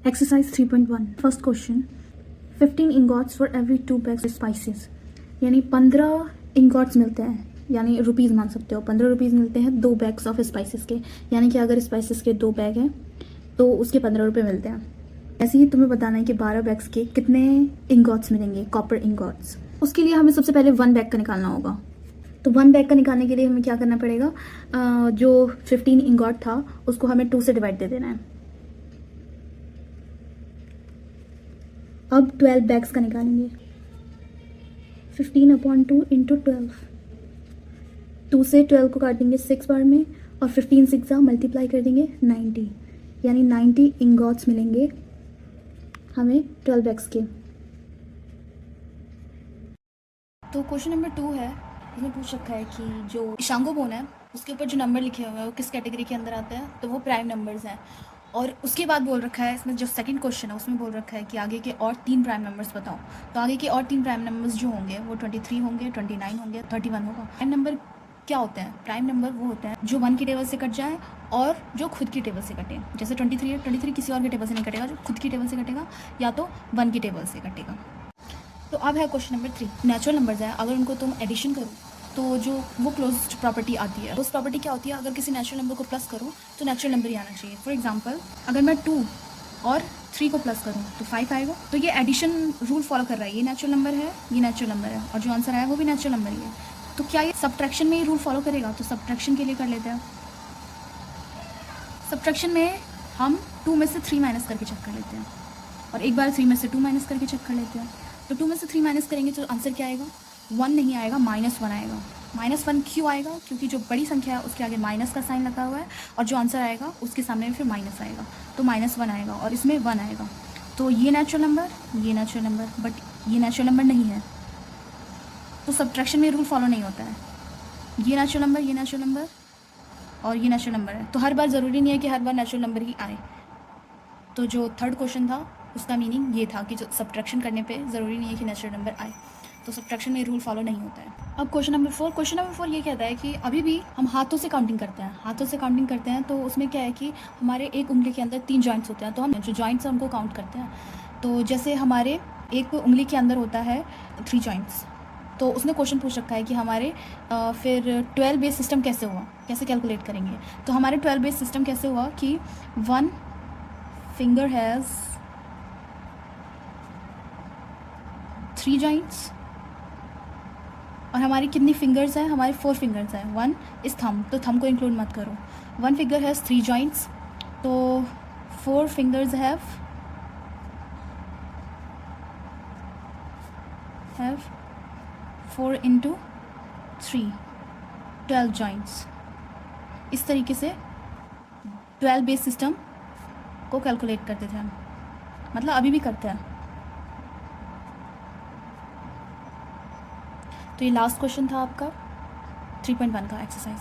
Exercise 3.1 first question 15 ingots for every 2 bags spices, यानी 15 ingots मिलते हैं, यानी रुपीज़ मान सकते हो। 15 रुपीज़ मिलते हैं 2 बैग्स ऑफ स्पाइसेस के, यानी कि अगर स्पाइसेस के 2 बैग हैं तो उसके 15 रुपये मिलते हैं। ऐसे ही तुम्हें बताना है कि 12 बैग्स के कितने इंगॉट्स मिलेंगे, कॉपर इंगॉट्स। उसके लिए हमें सबसे पहले 1 बैग का निकालना होगा। तो 1 बैग का निकालने के लिए हमें क्या करना पड़ेगा, जो 15 इंगॉट था उसको हमें 2 से डिवाइड दे देना है। अब 12 बैग्स का निकालेंगे। 15/2 इंटू 12, 2 से 12 को काट देंगे 6 बार में और 15 6 मल्टीप्लाई कर देंगे 90, यानी 90 इंगॉट्स मिलेंगे हमें 12 बैग्स के। तो क्वेश्चन नंबर 2 है, इसमें पूछ रखा है कि जो इशांगो बोन है उसके ऊपर जो नंबर लिखे हुए हैं वो किस कैटेगरी के अंदर आते हैं, तो वो प्राइम नंबर्स हैं। और उसके बाद बोल रखा है, इसमें जो सेकंड क्वेश्चन है उसमें बोल रखा है कि आगे के और 3 प्राइम नंबर्स बताओ। तो आगे के और 3 प्राइम नंबर्स जो होंगे वो 23 होंगे, 29 होंगे, 31 होगा। प्राइम नंबर क्या होते हैं? प्राइम नंबर वो होते हैं जो 1 की टेबल से कट जाए और जो खुद की टेबल से कटे। जैसे 23 है, 23 किसी और की टेबल से नहीं कटेगा, जो खुद की टेबल से कटेगा या तो 1 की टेबल से कटेगा। तो अब है क्वेश्चन नंबर 3, नेचुरल नंबर्स हैं, अगर उनको तुम एडिशन करो तो जो वो क्लोज्ड प्रॉपर्टी आती है, उस प्रॉपर्टी क्या होती है, अगर किसी नेचुरल नंबर को प्लस करो तो नेचुरल नंबर ही आना चाहिए। फॉर एग्जांपल अगर मैं 2 और 3 को प्लस करूँ तो 5 आएगा। तो ये एडिशन रूल फॉलो कर रहा है, ये नेचुरल नंबर है, ये नेचुरल नंबर है, और जो आंसर आया वो भी नेचुरल नंबर ही है। तो क्या ये सब्ट्रैक्शन में ही रूल फॉलो करेगा? तो सब्ट्रैक्शन के लिए कर लेते हैं। सब्ट्रैक्शन में हम 2 में से 3 माइनस करके चेक कर लेते हैं, और एक बार 3 में से 2 माइनस करके चेक कर लेते हैं। तो 2 में से 3 माइनस करेंगे तो आंसर क्या आएगा? 1 नहीं आएगा, -1 आएगा। -1 क्यों आएगा? क्योंकि जो बड़ी संख्या है उसके आगे माइनस का साइन लगा हुआ है, और जो आंसर आएगा उसके सामने फिर माइनस आएगा, तो -1 आएगा, और इसमें 1 आएगा। तो ये नेचुरल नंबर, ये नेचुरल नंबर, बट ये नेचुरल नंबर नहीं है, तो सब्ट्रैक्शन में रूल फॉलो नहीं होता है। ये नेचुरल नंबर, ये नेचुरल नंबर और ये नेचुरल नंबर है, तो हर बार ज़रूरी नहीं है कि हर बार नेचुरल नंबर ही आए। तो जो थर्ड क्वेश्चन था उसका मीनिंग ये था कि जो सब्ट्रैक्शन करने पे ज़रूरी नहीं है कि नेचुरल नंबर आए, तो सब्ट्रैक्शन में रूल फॉलो नहीं होता है। अब क्वेश्चन नंबर 4 ये कहता है कि अभी भी हम हाथों से काउंटिंग करते हैं, हाथों से काउंटिंग करते हैं, तो उसमें क्या है कि हमारे एक उंगली के अंदर 3 जॉइंट्स होते हैं, तो हम जो जॉइंट्स हैं उनको काउंट करते हैं। तो जैसे हमारे एक उंगली के अंदर होता है 3 जॉइंट्स, तो उसने क्वेश्चन पूछ रखा है कि हमारे फिर 12 बेस सिस्टम कैसे हुआ, कैसे कैलकुलेट करेंगे। तो हमारे 12 बेस सिस्टम कैसे हुआ कि 1 finger has 3 joints, और हमारी कितनी फिंगर्स हैं? हमारे 4 फिंगर्स हैं। 1 इस थंब, तो थंब को इंक्लूड मत करो। 1 फिंगर हैज़ 3 joints, तो 4 fingers have 4 into 3 12 joints। इस तरीके से 12 बेस सिस्टम को कैलकुलेट करते थे हम, मतलब अभी भी करते हैं। तो ये लास्ट क्वेश्चन था आपका 3.1 का एक्सरसाइज।